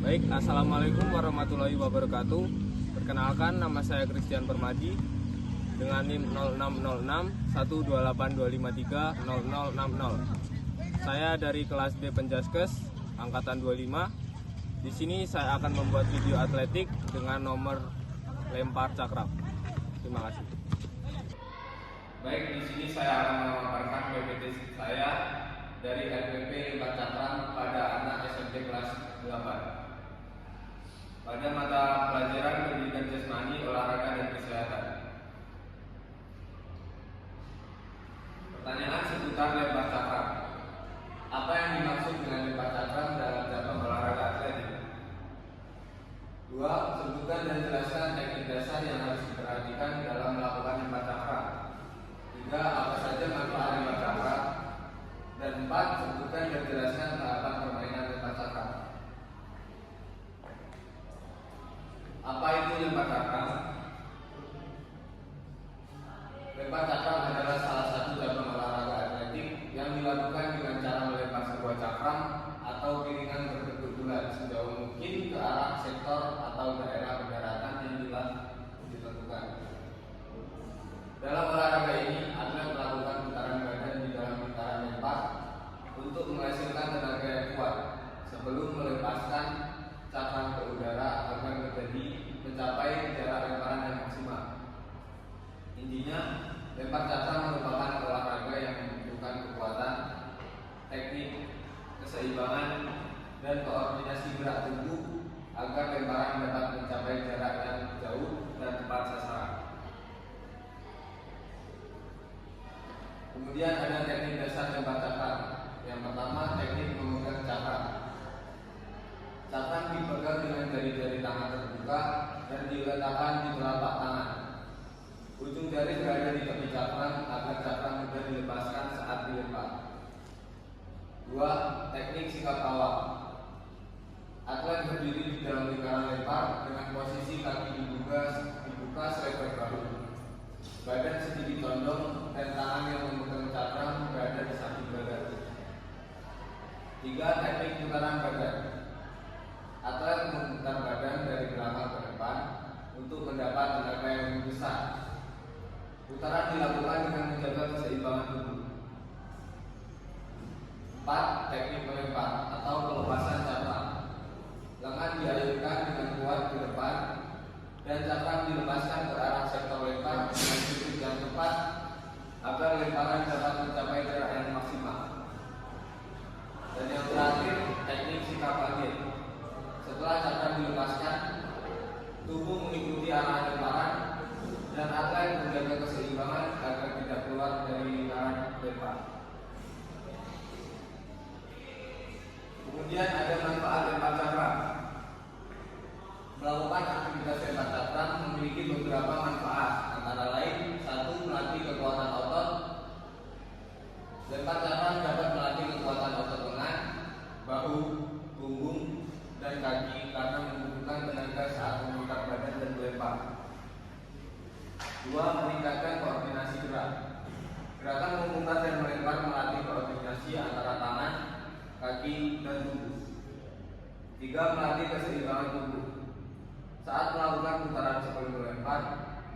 Baik, Assalamualaikum warahmatullahi wabarakatuh. Perkenalkan, nama saya Christian Permadi dengan NIM 0606 Saya dari kelas B Penjaskes angkatan 25. Di sini saya akan membuat video atletik dengan nomor lempar cakram. Terima kasih. Baik, di sini saya akan memaparkan PPT saya dari LPP lempar cakram pada anak SMP kelas 8. Pada mata pelajaran pendidikan jasmani, olahraga dan kesehatan. Pertanyaan seputar lempar cakram. Apa yang dimaksud dengan lempar cakram dalam cabang olahraga atletik? 2. Sebutkan dan jelaskan teknik dasar yang harus diperhatikan dalam melakukan lempar cakram. 3. Apa saja manfaat lempar cakram? Dan 4. Sebutkan dan jelaskan tahapan permainan lempar cakram. Apa itu lempar cakram? Lempar cakram adalah salah satu cabang olahraga atletik yang dilakukan dengan cara melempar sebuah cakram atau piringan berbentuk bulat sejauh mungkin ke arah sektor atau daerah pendaratan yang ditentukan. Dalam olahraga ini, atlet melakukan putaran badan di dalam putaran lempar untuk menghasilkan tenaga yang kuat sebelum melepaskan cakram ke udara agar mencapai jarak lemparan yang maksimal. Intinya, lempar cakram merupakan olahraga yang membutuhkan kekuatan, teknik, keseimbangan, dan koordinasi gerak tubuh agar lemparan dapat mencapai jarak yang jauh dan tepat sasaran. Kemudian ada teknik dasar lempar cakram. Yang pertama, teknik memegang cakram. Cakram dipegang dengan jari-jari tangan terbuka dan diletakkan di telapak tangan. Ujung jari berada di tepi cakram agar cakram mudah dilepaskan saat dilempar. 2. Teknik sikap awal. Atlet berdiri di dalam lingkaran lempar dengan posisi kaki dibuka selebar bahu. Badan sedikit condong dan tangan yang memegang cakram berada di samping dada. 3. Teknik putaran badan. Atlet memutar badan dari belakang ke depan untuk mendapat tenaga yang lebih besar. Putaran dilakukan dengan menjaga keseimbangan tubuh. 4. Teknik melempar atau pelepasan cakram. Lengan dialirkan dengan kuat ke depan dan cakram dilepaskan ke arah sektor lempar dengan titik yang tepat agar lemparan dapat mencapai jarak yang maksimal. Dan yang terakhir, teknik sikap bangkit. Setelah cakram dilepaskan, tubuh mengikuti arah lemparan dan atlet menjaga keseimbangan agar tidak keluar dari lingkaran lempar. Kemudian ada manfaat lempar cakram. Melakukan aktivitas lempar cakram memiliki beberapa manfaat, antara lain: 1. Melatih kekuatan otot. Lempar cakram dapat melatih kekuatan otot lengan, bahu, punggung, dan kaki karena membutuhkan tenaga saat memutar badan dan melempar. 2. Meningkatkan koordinasi gerak. Gerakan memutar dan melempar melatih koordinasi antara tangan, kaki, dan tubuh. 3. Melatih keseimbangan tubuh. Saat melakukan putaran sebelum melempar,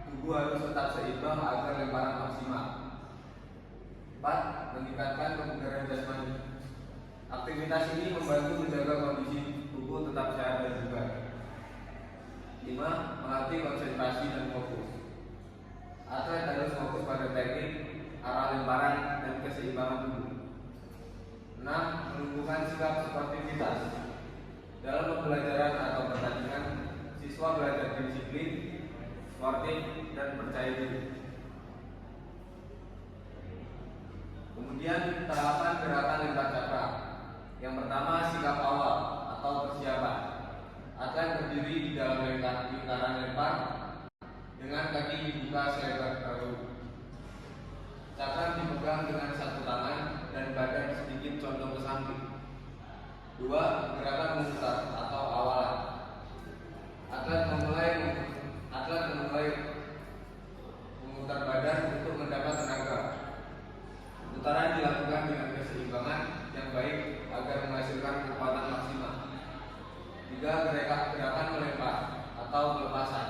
tubuh harus tetap seimbang agar lemparan maksimal. 4. Meningkatkan kebugaran jasmani. Aktivitas ini membantu menjaga kondisi tubuh tetap sehat dan bugar. 5. Melatih konsentrasi dan fokus. Atlet harus fokus pada teknik, arah lemparan, dan keseimbangan tubuh. 6. Menumbuhkan sikap sportivitas. Dalam pembelajaran atau pertandingan, siswa belajar disiplin, sportif, dan percaya diri. Kemudian tahapan gerakan lempar cakram. Yang pertama, sikap awal atau persiapan. Atlet berdiri di dalam lingkaran lempar dengan kaki dibuka selebar bahu. Cakram dipegang dengan satu tangan dan badan sedikit condong ke samping. 2. Gerakan memutar atau awalan. Atlet memulai memutar badan untuk mendapat tenaga. Putaran dilakukan dengan keseimbangan yang baik agar menghasilkan kekuatan maksimal. juga gerakan melempar atau pelepasan.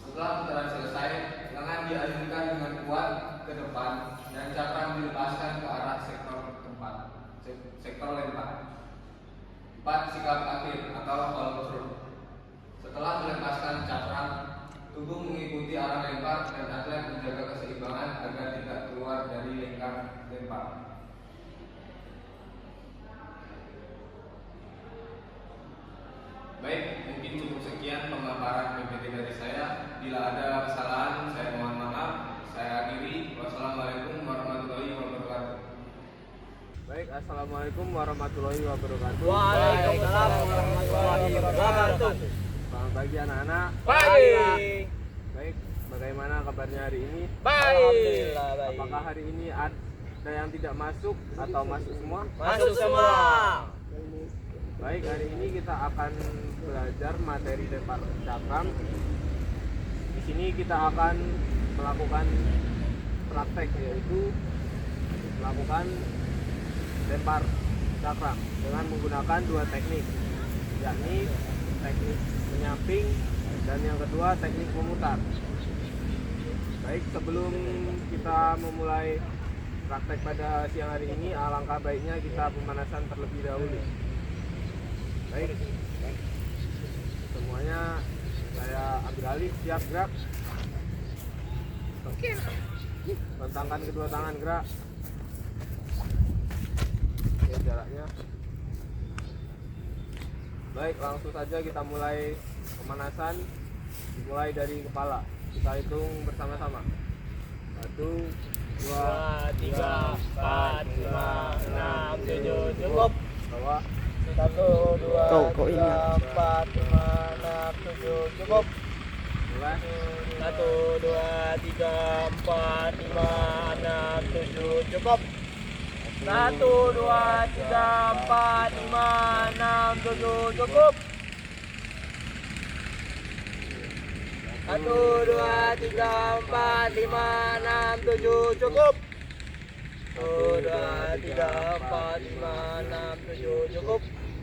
Setelah putaran selesai, lengan diayunkan dengan kuat ke depan dan cakram dilepaskan ke arah sektor lempar. 4. Sikap akhir atau follow through. Setelah melepaskan cakram, tubuh mengikuti arah lempar dan atlet menjaga keseimbangan agar tidak keluar dari lingkar lempar. Baik, mungkin cukup sekian pemaparan PPT dari saya. Bila ada kesalahan, saya mohon maaf. Saya akhiri. Wassalamualaikum warahmatullahi wabarakatuh. Baik, assalamualaikum warahmatullahi wabarakatuh. Waalaikumsalam warahmatullahi wabarakatuh. Selamat pagi anak-anak. Baik. Baik, bagaimana kabarnya hari ini? Baik. Alhamdulillah baik. Apakah hari ini ada yang tidak masuk atau masuk semua? Masuk semua. Baik, hari ini kita akan belajar materi lempar cakram. Di sini kita akan melakukan praktek, yaitu melakukan lempar cakram dengan menggunakan dua teknik, yakni teknik menyamping dan yang kedua teknik memutar. Baik, sebelum kita memulai praktek pada siang hari ini, alangkah baiknya kita pemanasan terlebih dahulu. Baik, semuanya saya ambil alih, siap gerak. Bentangkan kedua tangan, gerak. Oke, jaraknya. Baik, langsung saja kita mulai pemanasan. Dimulai dari kepala. Kita hitung bersama-sama. 1, 2, 3, 4, 5, 6, 7, cukup. bawah. 1, 2, 3, 4, 5, 6, 7, cukup. Mulai. 1, 2, 3, 4, 5, 6, 7, cukup. 1, 2, 3, 4, 5, 6, 7, cukup. 1, 2, 3, 4, 5, 6, 7, cukup. 1, 2, 3, 4, 5, 6, 7, cukup.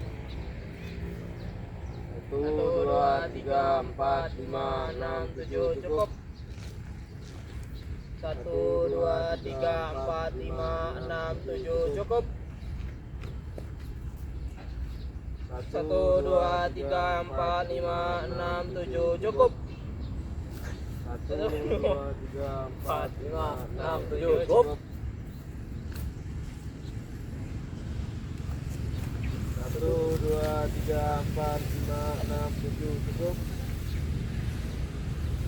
1, 2, 3, 4, 5, 6, 7, cukup. 1, 2, 3, 4, 5, 6, 7, cukup. 1, 2, 3, 4, 5, 6, 7, cukup. 1, 2, 3, 4, 5, 6, 7, cukup. 1, 2, 3, 4, 5, 6, 7, cukup.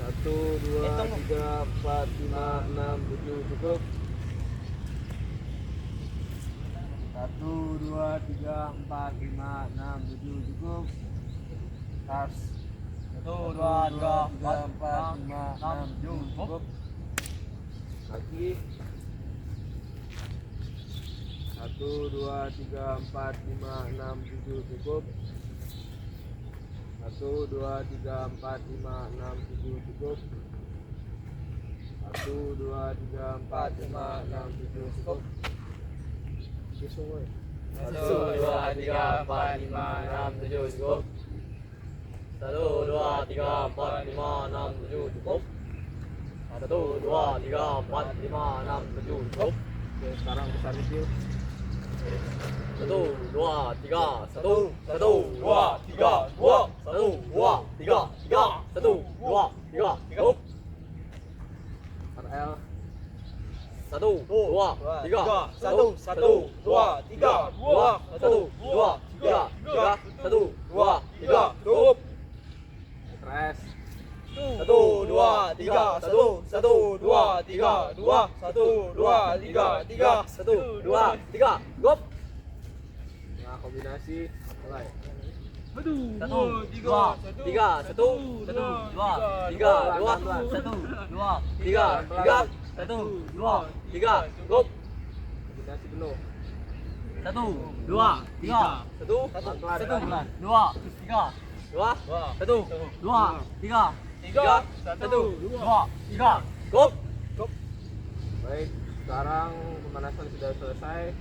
1, 2, 3, 4, 5, 6, 7, cukup. 1, 2, 3, 4, 5, 6, 7, cukup. Tas. 1, 2, 3, 4, 5, 6, 7, cukup. Lagi. 1, 2, 3, 4, 5, 6, 7, cukup. 1, 2, 3, 4, 5, 6, 7, cukup. 1, 2, 3, 4, 5, 6, 7, cukup. 1, 2, 3, 4, 5, 6, 7, cukup. 1, 2, 3, 4, 5, 6, 7, cukup. 1, 2, 3, 4, 5, 6, 7, cukup. Oke, sekarang besar review. 1, 2, 3, 1, 1, 2, 3, 2, 1, 2, 3, 3, 1, 2, 3, cukup. RL. 1, 2, 3, 1, 1, 2, 3, 2, 1, 2, 3, 3, 1, 2, 3, cukup. Tres. 1, 2, 3, 1, 1, 2, 3, 2, 1, 2, 3, 3, 1, 2, 3, cukup. Nah, kombinasi mulai. 1, 2, 3, 1, 1, 2, 3, 2, 1, 2, 3, 3, 1, 2, 3, cukup. Kombinasi penuh. 1, 2, 3, 1, 1, 2, 3, 2, 1, 2, 3, 3, 1, 2, 3, cukup. Baik, sekarang pemanasan sudah selesai.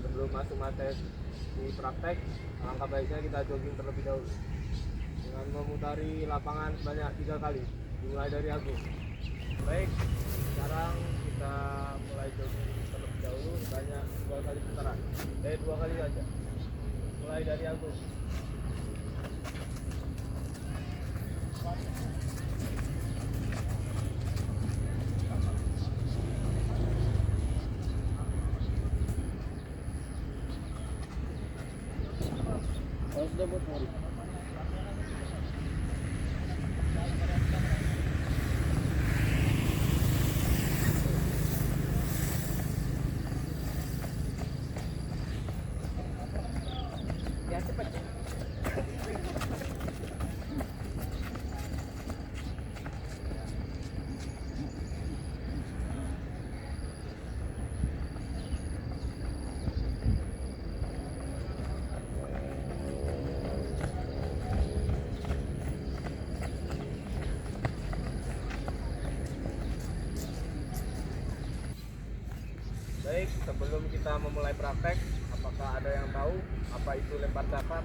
Sebelum masuk materi Di praktek, alangkah baiknya kita jogging terlebih dahulu dengan memutari lapangan sebanyak 3 kali, dimulai dari Agung. Baik, sekarang kita mulai jogging terlebih dahulu sebanyak 2 kali putaran. 2 kali saja. Mulai dari Agung. Sudah buat hari. Ya cepat. Baik, sebelum kita memulai praktek, apakah ada yang tahu apa itu lempar cakram?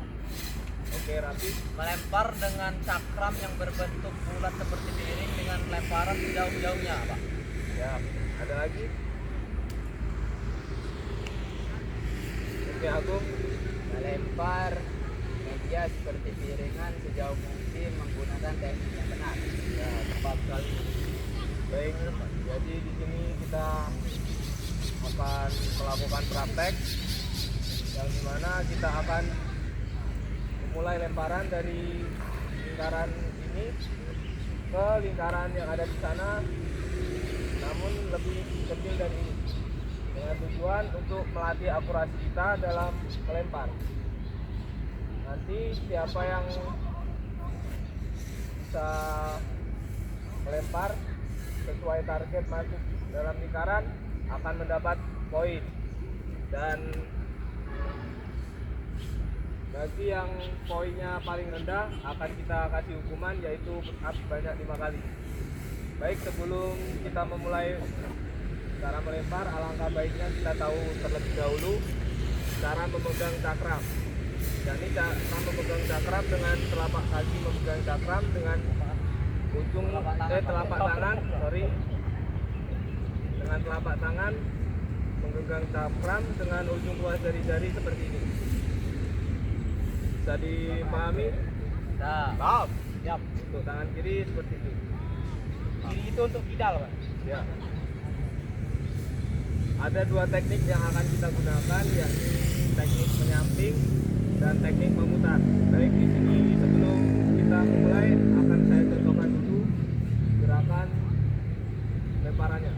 Oke, Rapi. Melempar dengan cakram yang berbentuk bulat seperti piring dengan lemparan sejauh-jauhnya, Pak. Ya, ada lagi? Oke, Agung. Melempar media seperti piringan sejauh mungkin menggunakan teknik yang benar. Ya, tepat sekali. Baik, jadi di sini kita akan melakukan praktek yang dimana kita akan memulai lemparan dari lingkaran ini ke lingkaran yang ada di sana, namun lebih kecil dari ini, dengan tujuan untuk melatih akurasi kita dalam melempar. Nanti siapa yang bisa melempar sesuai target masuk dalam lingkaran akan mendapat poin, dan bagi yang poinnya paling rendah akan kita kasih hukuman, yaitu push up sebanyak 5 kali. Baik, sebelum kita memulai cara melempar, alangkah baiknya kita tahu terlebih dahulu cara memegang cakram. Jadi cara memegang cakram dengan telapak kaki memegang cakram dengan ujung telapak tangan, dengan telapak tangan menggenggam cakram dengan ujung luas jari-jari seperti ini. Bisa dipahami? Nah, Siap. Untuk tangan kiri seperti itu. kiri itu untuk kidal, Pak. Ya. Ada 2 teknik yang akan kita gunakan, yakni teknik menyamping dan teknik memutar. Baik, di sini sebelum kita memulai akan saya contohkan dulu gerakan lemparannya.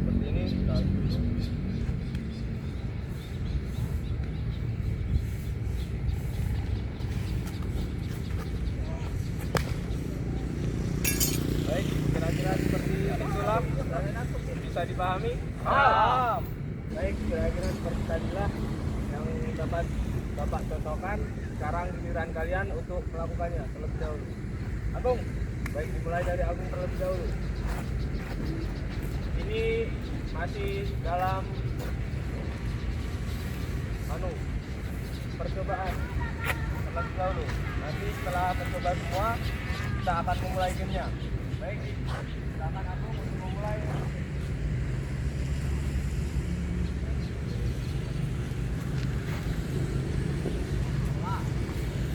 Seperti ini. Baik, kira-kira seperti itulah. Bisa dipahami? Paham. Baik, kira-kira seperti tadilah yang dapat Bapak contohkan. Sekarang giliran kalian untuk melakukannya terlebih dahulu. Agung, baik, dimulai dari Agung terlebih dahulu. Ini masih dalam percobaan terlebih dahulu. Nanti setelah mencoba semua, kita akan memulai gamenya. Baik, silakan Agung untuk memulai.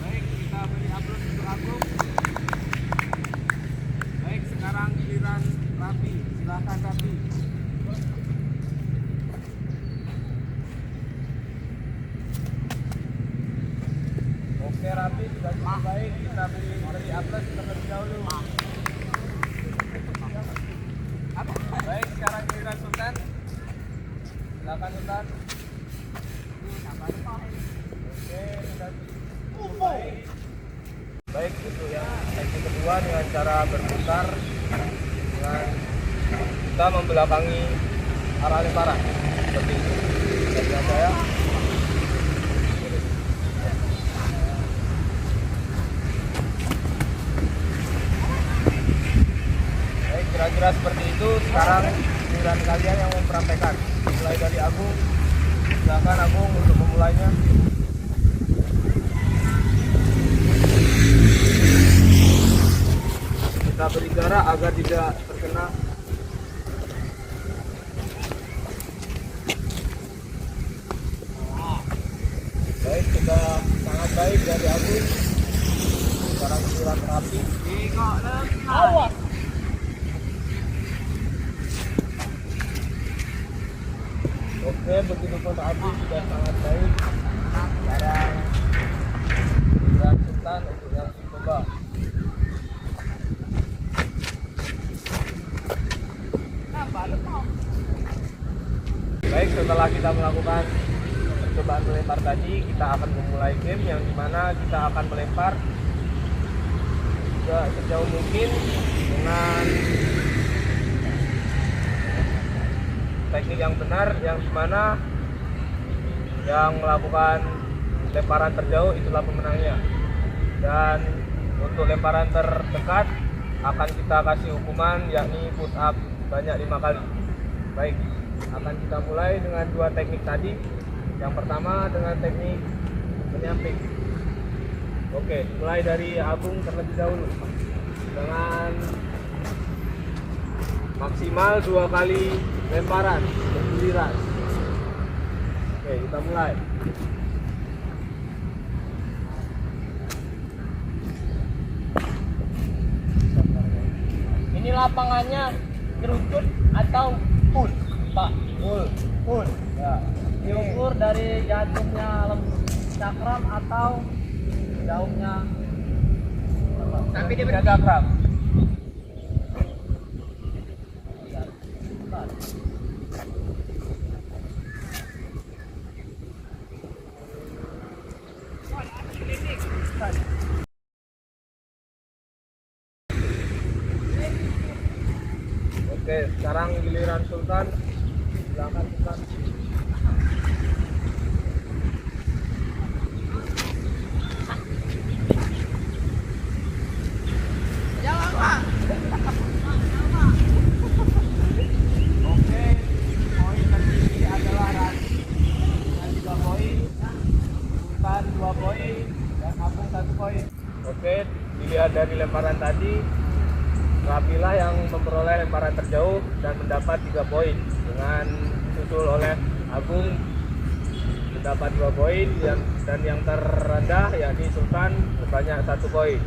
Baik, kita beri upload untuk Agung. Baik, sekarang giliran Rapi. Silakan Rapi. Oke, Rapi sudah cukup baik. Kita beri upload terlebih dahulu. Baik, sekarang giliran Sultan. Silakan Sultan. Oke, sudah cukup baik. Baik, untuk yang teknik kedua dengan cara berputar dengan kita membelakangi arah lemparan seperti itu. Jadi saya baik, kira-kira seperti itu. Sekarang giliran kalian yang mempraktekkan. Mulai dari Agung. Silakan Agung untuk memulainya. Kita beri jarak agar tidak terkena. Baik, sudah sangat baik dari Agung. Sekarang giliran Rapi. Awas. Oke, begitu pun Rapi sudah sangat baik. Sekarang giliran Sultan untuk yang dicoba. Baik, setelah kita melakukan percobaan melempar tadi, kita akan memulai game yang dimana kita akan melempar sejauh mungkin dengan teknik yang benar, yang dimana yang melakukan lemparan terjauh itulah pemenangnya. Dan untuk lemparan terdekat akan kita kasih hukuman, yakni push up banyak 5 kali. Baik, akan kita mulai dengan 2 teknik tadi. Yang pertama dengan teknik menyamping. Oke, mulai dari Agung terlebih dahulu dengan maksimal 2 kali lemparan bergiliran. Oke, kita mulai. Ini lapangannya kerucut atau full, Pak? Full. Ya. Diukur dari jatuhnya cakram atau jauhnya Sampai dia Tidak cakram. Oke, sekarang giliran Sultan. Silakan Sultan. Oke, poin tertinggi adalah Rani dengan 3 poin, Sultan 2 poin, dan Agung 1 poin. Oke, dilihat dari lemparan tadi, Rapilah yang memperoleh lemparan terjauh dan mendapat 3 poin, dengan disusul oleh Agung mendapat 2 poin, dan yang terendah yakni Sultan sebanyak 1 poin.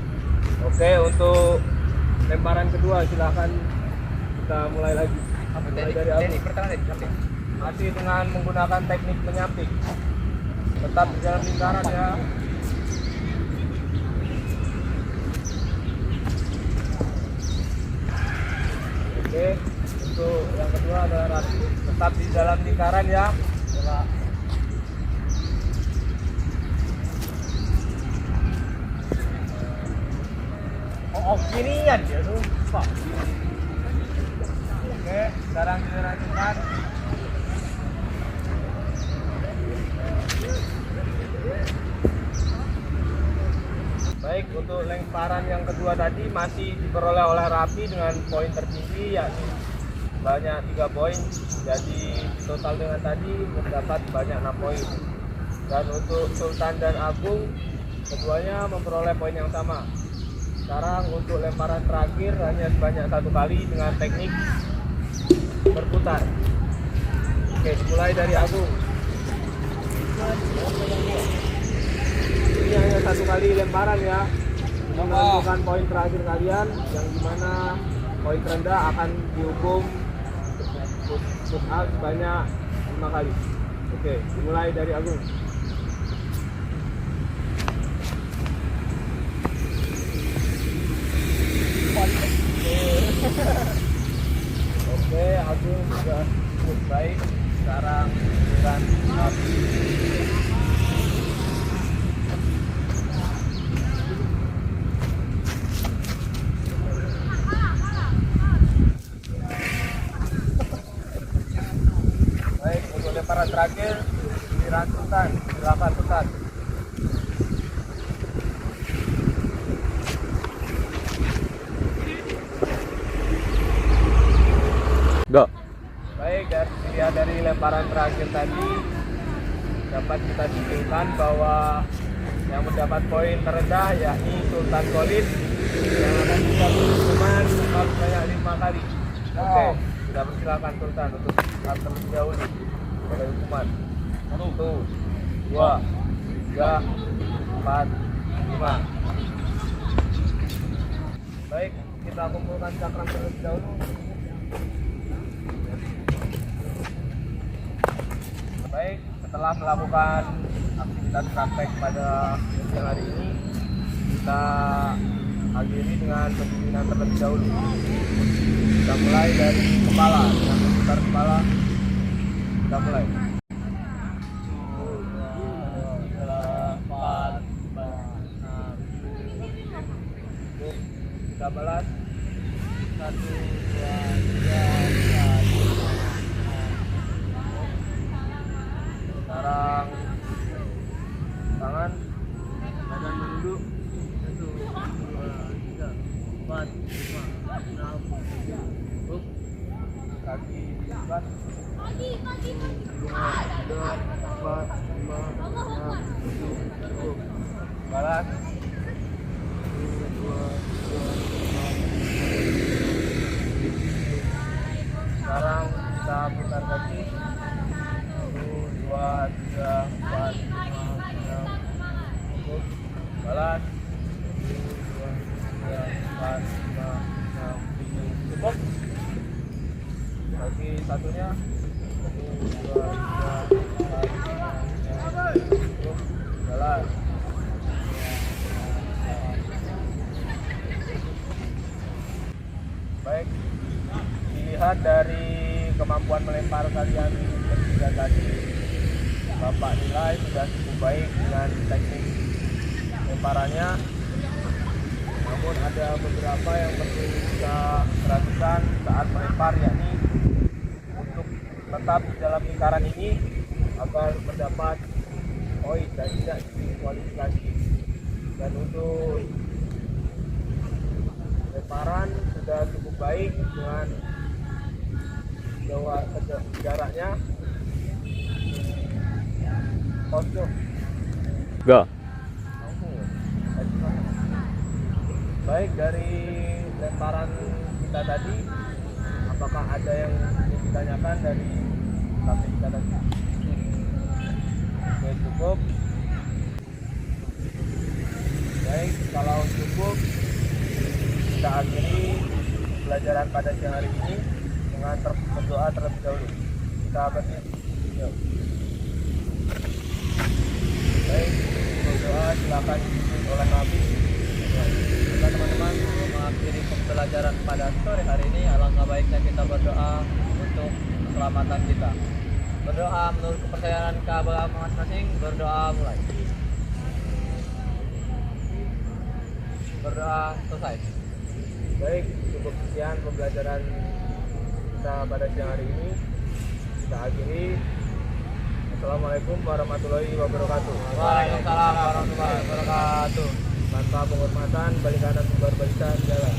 Oke, untuk lemparan kedua silahkan kita mulai lagi. Mulai dari Agung. Pertama tadi samping. Masih dengan menggunakan teknik menyamping. Tetap di dalam lingkaran ya. Oke, untuk yang kedua adalah Rati. Tetap di dalam lingkaran ya. Coba. oh kirian dia tuh, Pak. Oke, sekarang dilanjutkan. Baik, untuk lemparan yang kedua tadi masih diperoleh oleh Rapi dengan poin tertinggi yakni banyak 3 poin. Jadi total dengan tadi mendapat banyak 6 poin. Dan untuk Sultan dan Agung keduanya memperoleh poin yang sama. Sekarang untuk lemparan terakhir hanya sebanyak 1 kali dengan teknik berputar. Oke, dimulai dari Agung. Ini hanya 1 kali lemparan ya. Ini menentukan poin terakhir kalian, yang dimana poin terendah akan dihukum push up sebanyak 5 kali. Oke, dimulai dari Agung. Oke, Agung sudah cukup baik. Sekarang giliran Rapi. Baik, untuk lemparan terakhir giliran Sultan. Silakan Sultan. Go. Baik, dilihat dari lemparan terakhir tadi dapat kita simpulkan bahwa yang mendapat poin terendah yakni Sultan Khalid yang akan diberi hukuman sebanyak 5 kali. Oke, kita persilakan Sultan untuk terlebih dahulu pada hukuman. 1, 2, 3, 4, 5. Baik, kita kumpulkan cakram terlebih dahulu. Baik, setelah melakukan aktivitas praktek pada siang hari ini, kita akhiri dengan pembinaan terlebih dahulu. Kita mulai dari kepala, dengan memutar kepala. Kita mulai. 13. 1, 2, 3, 4. Sekarang tangan, badan menunduk. 1, 2, 3, 4, 5, 6, 7. Kaki lipat. 1, 2, 3, 4, 5, 6, 7. Balas. 1, 2, 3, 4. Sekarang kita putar kaki. 1, 2, 3, 4, 5, 6. Cukup. Balas. 1, 2, 3, 4, 5, 6, 7. Cukup. Kaki satunya. 1, 2, 3, 4, 5, 6. Cukup. Balas. Baik, dilihat dari kemampuan melempar kalian bertiga tadi, Bapak nilai sudah cukup baik dengan teknik lemparannya. Namun ada beberapa yang perlu kita perhatikan saat melempar, yakni untuk tetap di dalam lingkaran ini agar mendapat poin dan tidak didiskualifikasi. Dan untuk lemparan sudah cukup baik dengan jaraknya. Kosong. Go. Baik, dari lemparan kita tadi, apakah ada yang ingin ditanyakan dari praktik kita tadi? Oke, cukup. Baik, kalau cukup, kita akhiri pelajaran pada siang hari ini dengan berdoa terlebih dahulu. Kita berdiri. Yuk. Baik, berdoa silakan dipimpin oleh Nabi. Kita teman-teman mengakhiri pembelajaran pada sore hari ini. Alangkah baiknya kita berdoa untuk keselamatan kita. Berdoa menurut kepercayaan keagamaan masing-masing. Berdoa mulai. Berdoa selesai. Baik, cukup sekian pembelajaran kita pada siang hari ini. Kita akhiri. Assalamualaikum warahmatullahi wabarakatuh. Waalaikumsalam warahmatullahi wabarakatuh. Tanpa penghormatan, balik kanan, sebar barisan, jalan.